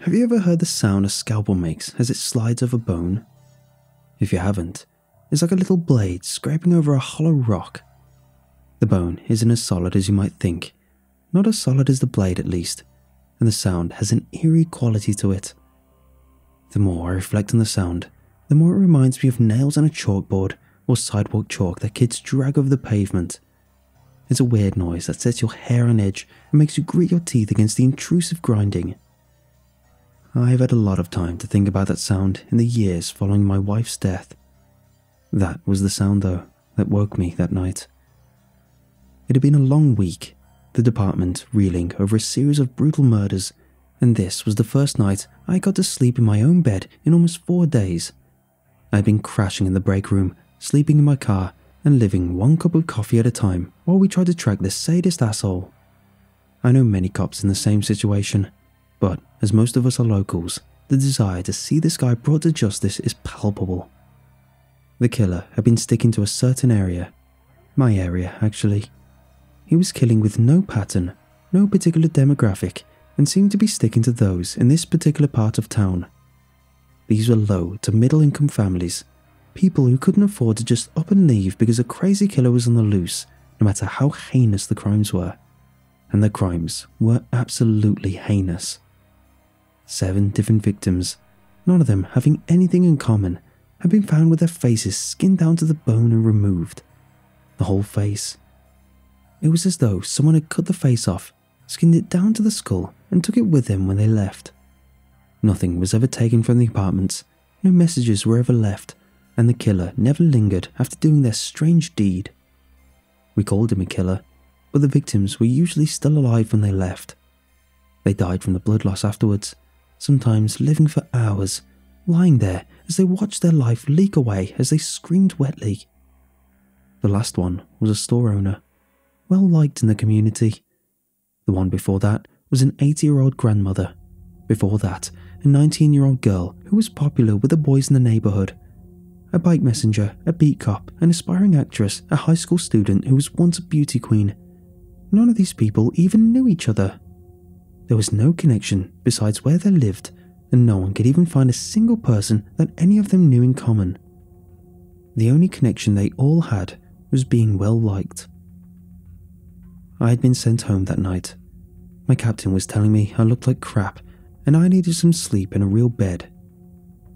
Have you ever heard the sound a scalpel makes as it slides over bone? If you haven't, it's like a little blade scraping over a hollow rock. The bone isn't as solid as you might think, not as solid as the blade at least, and the sound has an eerie quality to it. The more I reflect on the sound, the more it reminds me of nails on a chalkboard or sidewalk chalk that kids drag over the pavement. It's a weird noise that sets your hair on edge and makes you grit your teeth against the intrusive grinding. I've had a lot of time to think about that sound in the years following my wife's death. That was the sound, though, that woke me that night. It had been a long week, the department reeling over a series of brutal murders, and this was the first night I got to sleep in my own bed in almost 4 days. I had been crashing in the break room, sleeping in my car, and living one cup of coffee at a time while we tried to track this sadist asshole. I know many cops in the same situation, but as most of us are locals, the desire to see this guy brought to justice is palpable. The killer had been sticking to a certain area. My area, actually. He was killing with no pattern, no particular demographic, and seemed to be sticking to those in this particular part of town. These were low to middle income families, people who couldn't afford to just up and leave because a crazy killer was on the loose, no matter how heinous the crimes were. And the crimes were absolutely heinous. 7 different victims, none of them having anything in common, had been found with their faces skinned down to the bone and removed. The whole face. It was as though someone had cut the face off, skinned it down to the skull, and took it with them when they left. Nothing was ever taken from the apartments, no messages were ever left, and the killer never lingered after doing their strange deed. We called him a killer, but the victims were usually still alive when they left. They died from the blood loss afterwards, sometimes living for hours, lying there as they watched their life leak away as they screamed wetly. The last one was a store owner, well liked in the community. The one before that was an 80-year-old grandmother. Before that, a 19-year-old girl who was popular with the boys in the neighborhood. A bike messenger, a beat cop, an aspiring actress, a high school student who was once a beauty queen. None of these people even knew each other. There was no connection besides where they lived, and no one could even find a single person that any of them knew in common. The only connection they all had was being well liked. I had been sent home that night. My captain was telling me I looked like crap, and I needed some sleep in a real bed.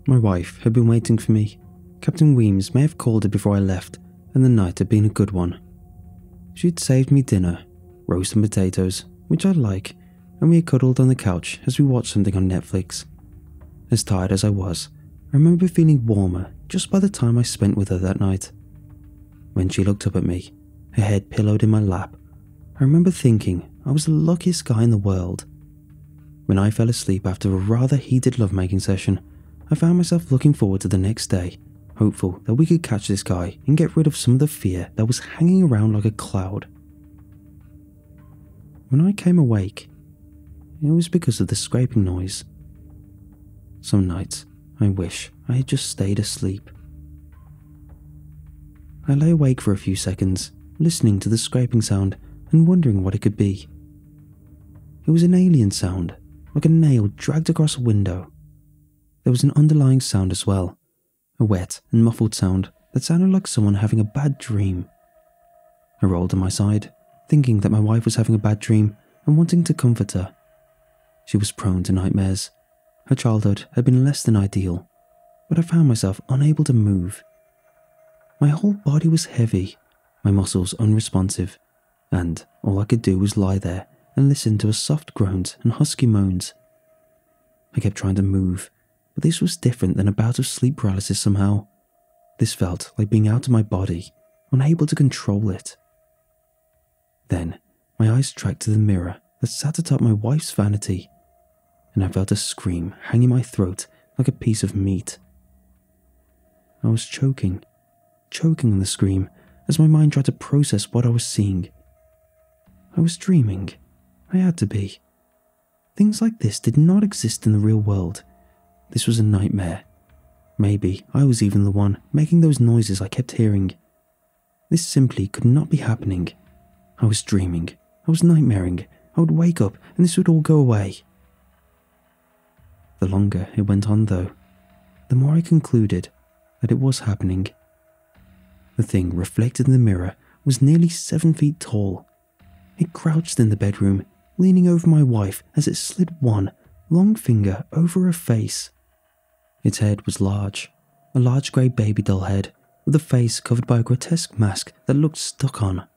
My wife had been waiting for me. Captain Weems may have called her before I left, and the night had been a good one. She had saved me dinner, roast and potatoes, which I like, and we had cuddled on the couch as we watched something on Netflix. As tired as I was, I remember feeling warmer just by the time I spent with her that night. When she looked up at me, her head pillowed in my lap, I remember thinking I was the luckiest guy in the world. When I fell asleep after a rather heated lovemaking session, I found myself looking forward to the next day, hopeful that we could catch this guy and get rid of some of the fear that was hanging around like a cloud. When I came awake, it was because of the scraping noise. Some nights, I wish I had just stayed asleep. I lay awake for a few seconds, listening to the scraping sound and wondering what it could be. It was an alien sound, like a nail dragged across a window. There was an underlying sound as well, a wet and muffled sound that sounded like someone having a bad dream. I rolled on my side, thinking that my wife was having a bad dream and wanting to comfort her. She was prone to nightmares. Her childhood had been less than ideal, but I found myself unable to move. My whole body was heavy, my muscles unresponsive, and all I could do was lie there and listen to her soft groans and husky moans. I kept trying to move, but this was different than a bout of sleep paralysis somehow. This felt like being out of my body, unable to control it. Then, my eyes tracked to the mirror that sat atop my wife's vanity, and I felt a scream hang in my throat like a piece of meat. I was choking on the scream as my mind tried to process what I was seeing. I was dreaming. I had to be. Things like this did not exist in the real world. This was a nightmare. Maybe I was even the one making those noises I kept hearing. This simply could not be happening. I was dreaming. I was nightmaring. I would wake up and this would all go away. The longer it went on though, the more I concluded that it was happening. The thing reflected in the mirror was nearly 7 feet tall. It crouched in the bedroom, leaning over my wife as it slid one long finger over her face. Its head was large, a large grey baby doll head with a face covered by a grotesque mask that looked stuck on.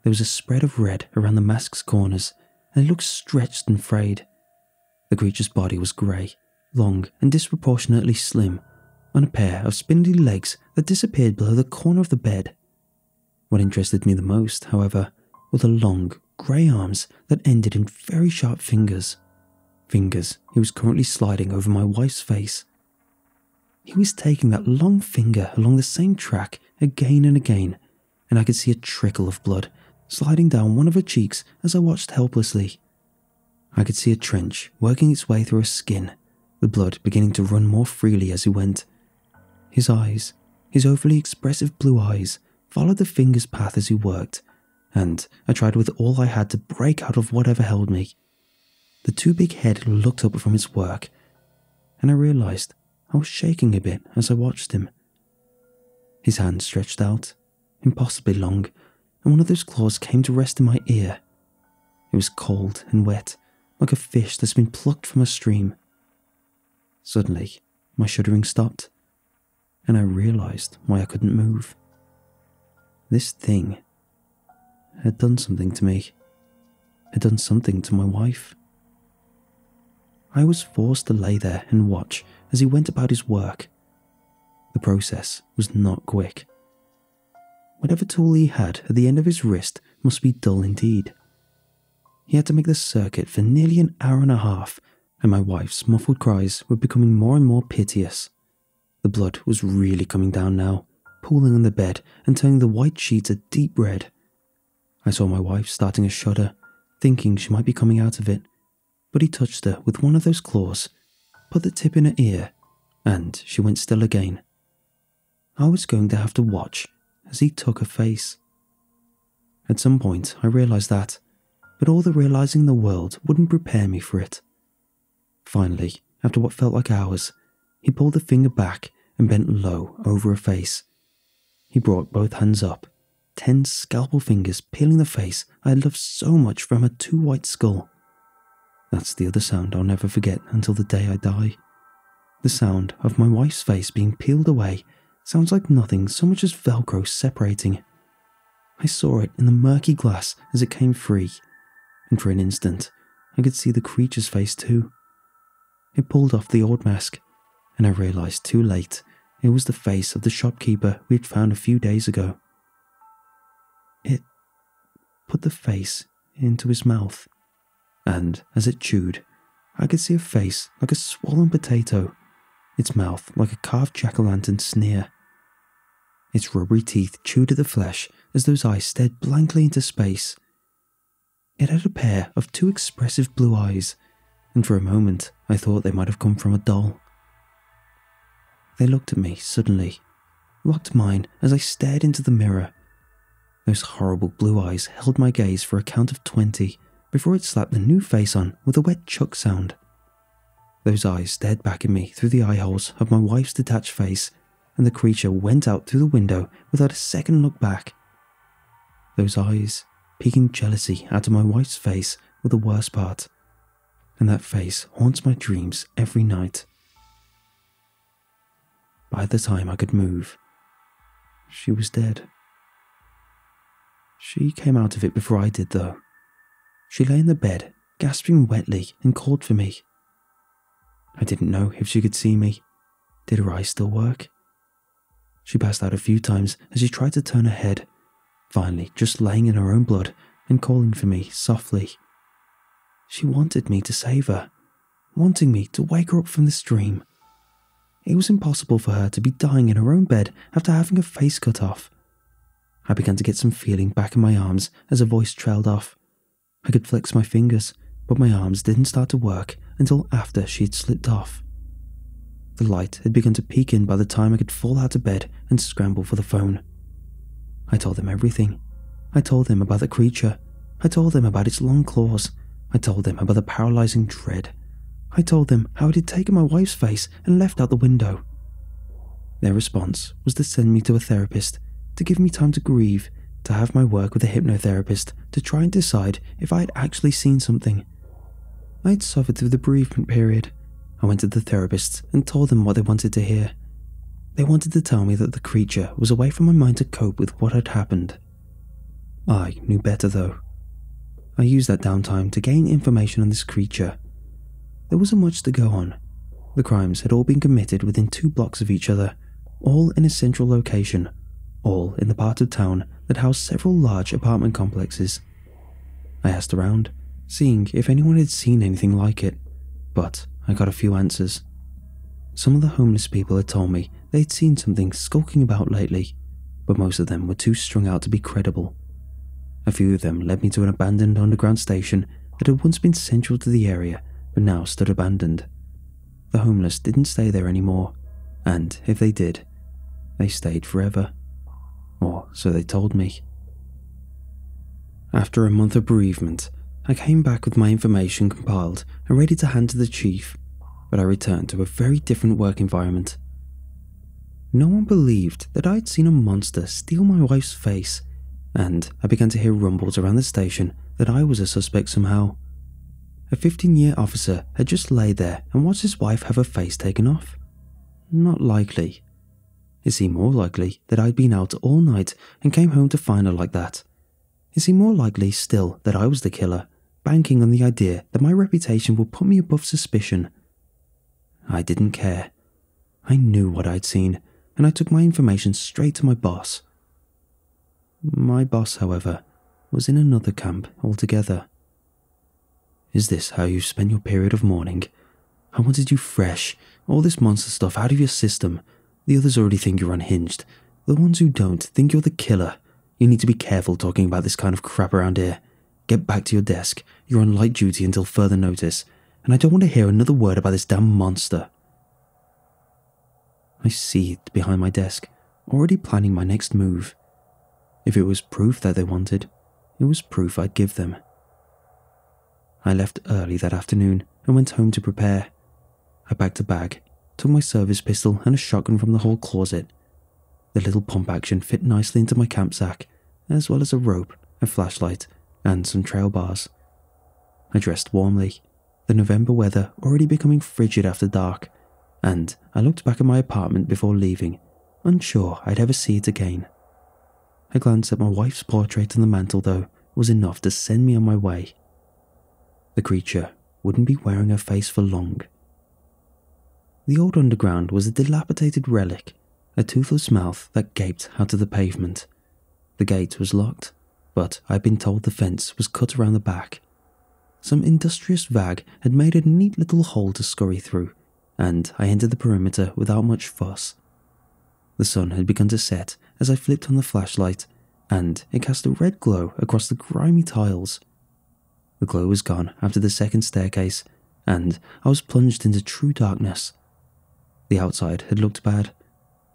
There was a spread of red around the mask's corners, and it looked stretched and frayed. The creature's body was grey, long and disproportionately slim, on a pair of spindly legs that disappeared below the corner of the bed. What interested me the most, however, were the long, grey arms that ended in very sharp fingers. Fingers he was currently sliding over my wife's face. He was taking that long finger along the same track again and again, and I could see a trickle of blood sliding down one of her cheeks as I watched helplessly. I could see a trench working its way through her skin, the blood beginning to run more freely as he went. His eyes, his overly expressive blue eyes, followed the finger's path as he worked, and I tried with all I had to break out of whatever held me. The too big head looked up from its work, and I realised I was shaking a bit as I watched him. His hand stretched out, impossibly long, and one of those claws came to rest in my ear. It was cold and wet, like a fish that's been plucked from a stream. Suddenly, my shuddering stopped, and I realised why I couldn't move. This thing had done something to me, had done something to my wife. I was forced to lay there and watch as he went about his work. The process was not quick. Whatever tool he had at the end of his wrist must be dull indeed. He had to make the circuit for nearly an hour and a half, and my wife's muffled cries were becoming more and more piteous. The blood was really coming down now, pooling on the bed and turning the white sheets a deep red. I saw my wife starting to shudder, thinking she might be coming out of it, but he touched her with one of those claws, put the tip in her ear, and she went still again. I was going to have to watch as he took her face. At some point I realised that, but all the realising in the world wouldn't prepare me for it. Finally, after what felt like hours, he pulled the finger back and bent low over her face. He brought both hands up, 10 scalpel fingers peeling the face I had loved so much from her too white skull. That's the other sound I'll never forget until the day I die. The sound of my wife's face being peeled away sounds like nothing so much as Velcro separating. I saw it in the murky glass as it came free, and for an instant I could see the creature's face too. It pulled off the old mask, and I realised too late it was the face of the shopkeeper we had found a few days ago. It put the face into his mouth, and as it chewed, I could see a face like a swollen potato, its mouth like a carved jack-o'-lantern sneer. Its rubbery teeth chewed at the flesh as those eyes stared blankly into space. It had a pair of too expressive blue eyes, and for a moment I thought they might have come from a doll. They looked at me suddenly, locked mine as I stared into the mirror. Those horrible blue eyes held my gaze for a count of 20 before it slapped the new face on with a wet chuck sound. Those eyes stared back at me through the eye holes of my wife's detached face, and the creature went out through the window without a second look back. Those eyes, peeking jealousy out of my wife's face, were the worst part, and that face haunts my dreams every night. By the time I could move, she was dead. She came out of it before I did, though. She lay in the bed, gasping wetly, and called for me. I didn't know if she could see me. Did her eyes still work? She passed out a few times as she tried to turn her head, finally just laying in her own blood and calling for me softly. She wanted me to save her, wanting me to wake her up from this dream. It was impossible for her to be dying in her own bed after having her face cut off. I began to get some feeling back in my arms as her voice trailed off. I could flex my fingers, but my arms didn't start to work until after she had slipped off. The light had begun to peek in by the time I could fall out of bed and scramble for the phone. I told them everything. I told them about the creature. I told them about its long claws. I told them about the paralyzing dread. I told them how it had taken my wife's face and left out the window. Their response was to send me to a therapist, to give me time to grieve, to have my work with a hypnotherapist to try and decide if I had actually seen something. I had suffered through the bereavement period. I went to the therapists and told them what they wanted to hear. They wanted to tell me that the creature was a way for my mind to cope with what had happened. I knew better though. I used that downtime to gain information on this creature. There wasn't much to go on. The crimes had all been committed within 2 blocks of each other, all in a central location, all in the part of town that housed several large apartment complexes. I asked around, seeing if anyone had seen anything like it, but I got a few answers. Some of the homeless people had told me they'd seen something skulking about lately, but most of them were too strung out to be credible. A few of them led me to an abandoned underground station that had once been central to the area but now stood abandoned. The homeless didn't stay there anymore, and if they did, they stayed forever. Or so they told me. After a month of bereavement, I came back with my information compiled and ready to hand to the chief, but I returned to a very different work environment. No one believed that I'd seen a monster steal my wife's face, and I began to hear rumbles around the station that I was a suspect somehow. A 15-year officer had just laid there and watched his wife have her face taken off. Not likely. It seemed more likely that I'd been out all night and came home to find her like that. It seemed more likely still that I was the killer, banking on the idea that my reputation would put me above suspicion. I didn't care. I knew what I'd seen, and I took my information straight to my boss. My boss, however, was in another camp altogether. Is this how you spend your period of mourning? I wanted you fresh, all this monster stuff out of your system. The others already think you're unhinged. The ones who don't think you're the killer. You need to be careful talking about this kind of crap around here. Get back to your desk. You're on light duty until further notice, and I don't want to hear another word about this damn monster. I seethed behind my desk, already planning my next move. If it was proof that they wanted, it was proof I'd give them. I left early that afternoon and went home to prepare. I packed a bag, took my service pistol and a shotgun from the hall closet. The little pump action fit nicely into my camp sack, as well as a rope, a flashlight, and some trail bars. I dressed warmly, the November weather already becoming frigid after dark, and I looked back at my apartment before leaving, unsure I'd ever see it again. A glance at my wife's portrait on the mantel, though, was enough to send me on my way. The creature wouldn't be wearing her face for long. The old underground was a dilapidated relic, a toothless mouth that gaped out of the pavement. The gate was locked, but I'd been told the fence was cut around the back. Some industrious vag had made a neat little hole to scurry through, and I entered the perimeter without much fuss. The sun had begun to set as I flipped on the flashlight, and it cast a red glow across the grimy tiles. The glow was gone after the second staircase, and I was plunged into true darkness. The outside had looked bad,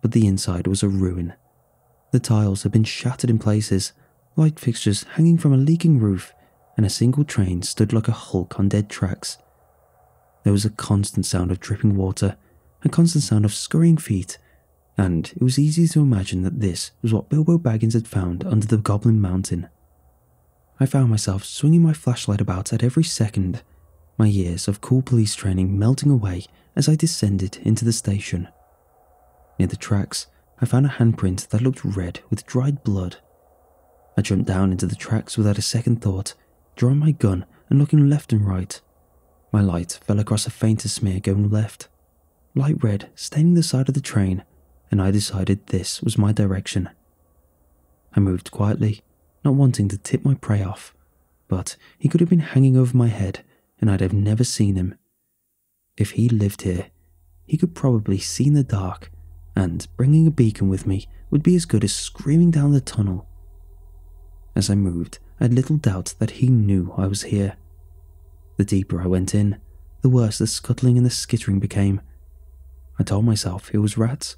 but the inside was a ruin. The tiles had been shattered in places, light fixtures hanging from a leaking roof, and a single train stood like a hulk on dead tracks. There was a constant sound of dripping water, a constant sound of scurrying feet, and it was easy to imagine that this was what Bilbo Baggins had found under the Goblin Mountain. I found myself swinging my flashlight about at every second, my years of cool police training melting away as I descended into the station. Near the tracks, I found a handprint that looked red with dried blood. I jumped down into the tracks without a second thought, drawing my gun and looking left and right. My light fell across a fainter smear going left, light red staining the side of the train, and I decided this was my direction. I moved quietly, not wanting to tip my prey off, but he could have been hanging over my head and I'd have never seen him. If he lived here, he could probably see in the dark, and bringing a beacon with me would be as good as screaming down the tunnel. As I moved, I had little doubt that he knew I was here. The deeper I went in, the worse the scuttling and the skittering became. I told myself it was rats,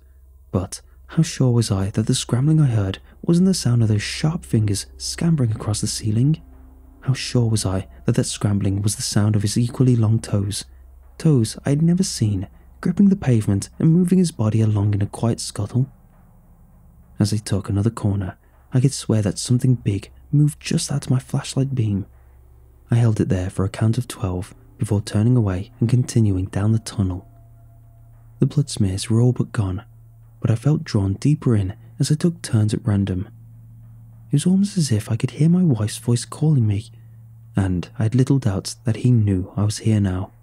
but how sure was I that the scrambling I heard wasn't the sound of those sharp fingers scampering across the ceiling? How sure was I that that scrambling was the sound of his equally long toes, toes I had never seen, gripping the pavement and moving his body along in a quiet scuttle. As I took another corner, I could swear that something big moved just out of my flashlight beam. I held it there for a count of 12 before turning away and continuing down the tunnel. The blood smears were all but gone, but I felt drawn deeper in as I took turns at random. It was almost as if I could hear my wife's voice calling me, and I had little doubts that he knew I was here now.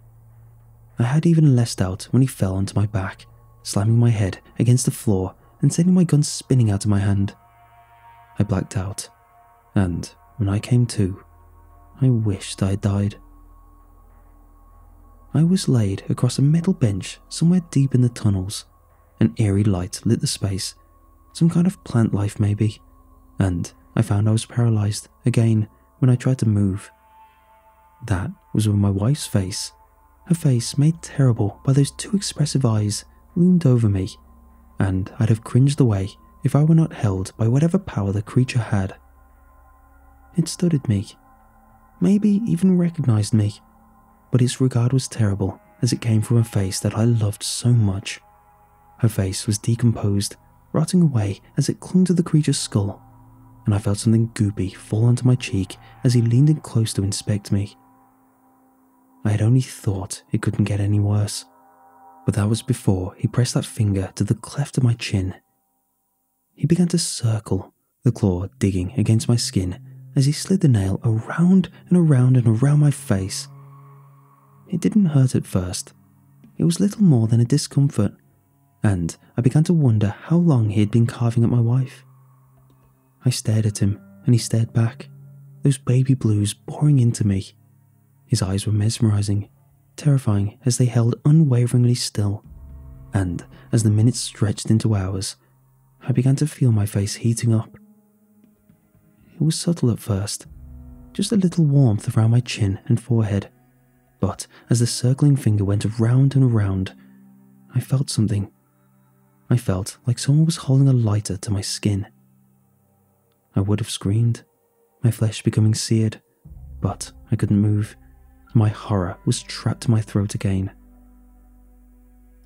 I had even less doubt when he fell onto my back, slamming my head against the floor and sending my gun spinning out of my hand. I blacked out, and when I came to, I wished I had died. I was laid across a metal bench somewhere deep in the tunnels. An eerie light lit the space, some kind of plant life maybe, and I found I was paralysed again when I tried to move. That was when my wife's face, her face made terrible by those two expressive eyes, loomed over me, and I'd have cringed away if I were not held by whatever power the creature had. It stood at me, maybe even recognised me, but its regard was terrible as it came from a face that I loved so much. Her face was decomposed, rotting away as it clung to the creature's skull, and I felt something goopy fall onto my cheek as he leaned in close to inspect me. I had only thought it couldn't get any worse, but that was before he pressed that finger to the cleft of my chin. He began to circle, the claw digging against my skin as he slid the nail around and around and around my face. It didn't hurt at first. It was little more than a discomfort, and I began to wonder how long he had been carving at my wife. I stared at him, and he stared back, those baby blues boring into me. His eyes were mesmerizing, terrifying as they held unwaveringly still, and as the minutes stretched into hours, I began to feel my face heating up. It was subtle at first, just a little warmth around my chin and forehead, but as the circling finger went around and around, I felt something. I felt like someone was holding a lighter to my skin. I would have screamed, my flesh becoming seared, but I couldn't move. My horror was trapped to my throat again.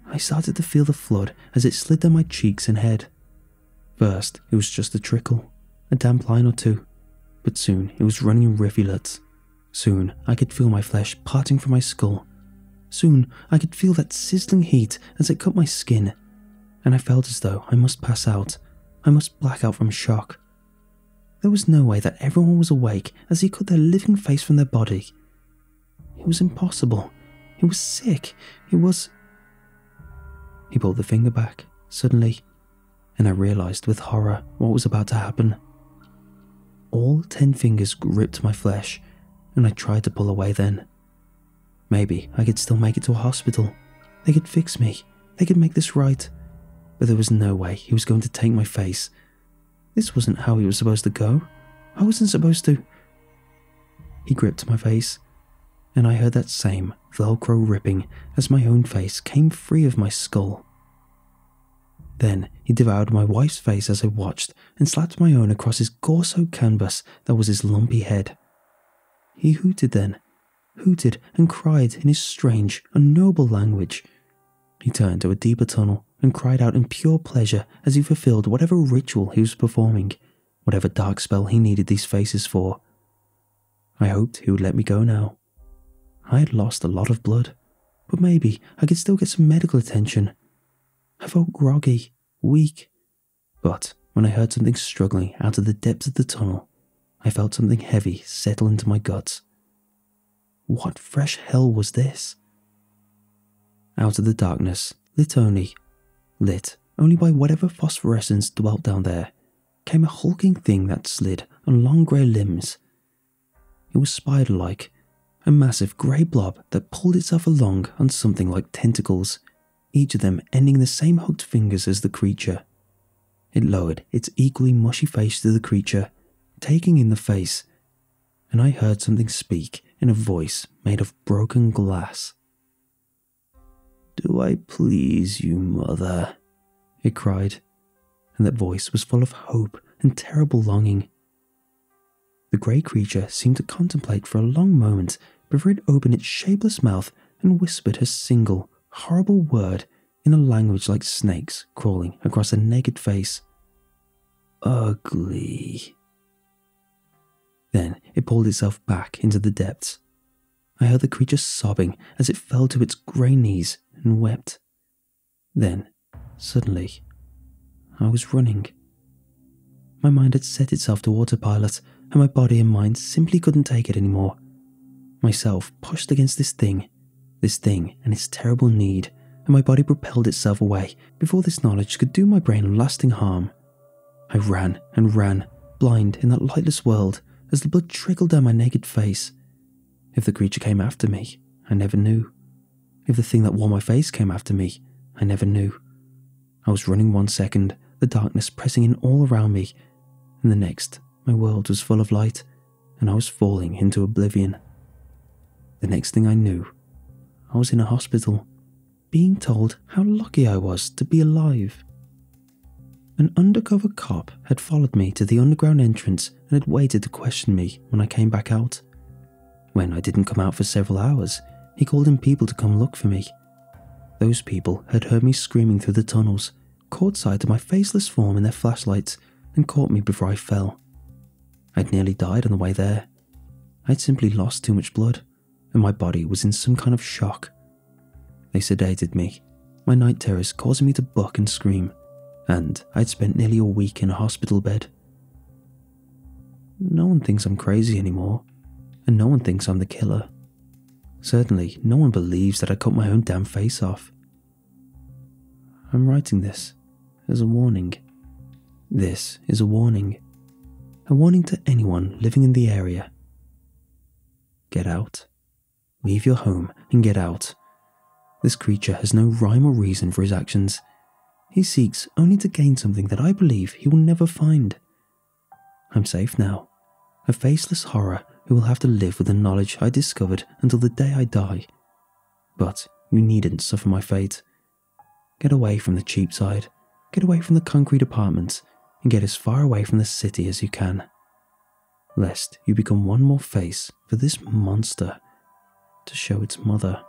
I started to feel the flood as it slid down my cheeks and head. First, it was just a trickle, a damp line or two, but soon it was running in rivulets. Soon I could feel my flesh parting from my skull. Soon I could feel that sizzling heat as it cut my skin, and I felt as though I must pass out. I must black out from shock. There was no way that everyone was awake as he cut their living face from their body. It was impossible. It was sick. It was... He pulled the finger back, suddenly, and I realised with horror what was about to happen. All 10 fingers gripped my flesh, and I tried to pull away then. Maybe I could still make it to a hospital. They could fix me. They could make this right. But there was no way he was going to take my face. This wasn't how he was supposed to go. I wasn't supposed to... He gripped my face, and I heard that same Velcro ripping as my own face came free of my skull. Then he devoured my wife's face as I watched and slapped my own across his gore-soaked canvas that was his lumpy head. He hooted then, hooted and cried in his strange, unknowable language. He turned to a deeper tunnel and cried out in pure pleasure as he fulfilled whatever ritual he was performing, whatever dark spell he needed these faces for. I hoped he would let me go now. I had lost a lot of blood, but maybe I could still get some medical attention. I felt groggy, weak, but when I heard something struggling out of the depths of the tunnel, I felt something heavy settle into my guts. What fresh hell was this? Out of the darkness, lit only by whatever phosphorescence dwelt down there, came a hulking thing that slid on long grey limbs. It was spider-like, a massive grey blob that pulled itself along on something like tentacles, each of them ending in the same hooked fingers as the creature. It lowered its equally mushy face to the creature, taking in the face, and I heard something speak in a voice made of broken glass. "Do I please you, mother?" it cried, and that voice was full of hope and terrible longing. The grey creature seemed to contemplate for a long moment before it opened its shapeless mouth and whispered her single, horrible word in a language like snakes crawling across a naked face. Ugly. Then it pulled itself back into the depths. I heard the creature sobbing as it fell to its grey knees and wept. Then, suddenly, I was running. My mind had set itself to autopilot, and my body and mind simply couldn't take it anymore. Myself pushed against this thing and its terrible need, and my body propelled itself away before this knowledge could do my brain lasting harm. I ran and ran, blind in that lightless world, as the blood trickled down my naked face. If the creature came after me, I never knew. If the thing that wore my face came after me, I never knew. I was running 1 second, the darkness pressing in all around me, and the next, my world was full of light, and I was falling into oblivion. The next thing I knew, I was in a hospital, being told how lucky I was to be alive. An undercover cop had followed me to the underground entrance and had waited to question me when I came back out. When I didn't come out for several hours, he called in people to come look for me. Those people had heard me screaming through the tunnels, caught sight of my faceless form in their flashlights, and caught me before I fell. I'd nearly died on the way there. I'd simply lost too much blood, and my body was in some kind of shock. They sedated me, my night terrors causing me to buck and scream, and I'd spent nearly a week in a hospital bed. No one thinks I'm crazy anymore, and no one thinks I'm the killer. Certainly, no one believes that I cut my own damn face off. I'm writing this as a warning. This is a warning. A warning to anyone living in the area. Get out. Leave your home and get out. This creature has no rhyme or reason for his actions. He seeks only to gain something that I believe he will never find. I'm safe now. A faceless horror who will have to live with the knowledge I discovered until the day I die. But you needn't suffer my fate. Get away from the cheap side. Get away from the concrete apartments and get as far away from the city as you can. Lest you become one more face for this monster to show its mother.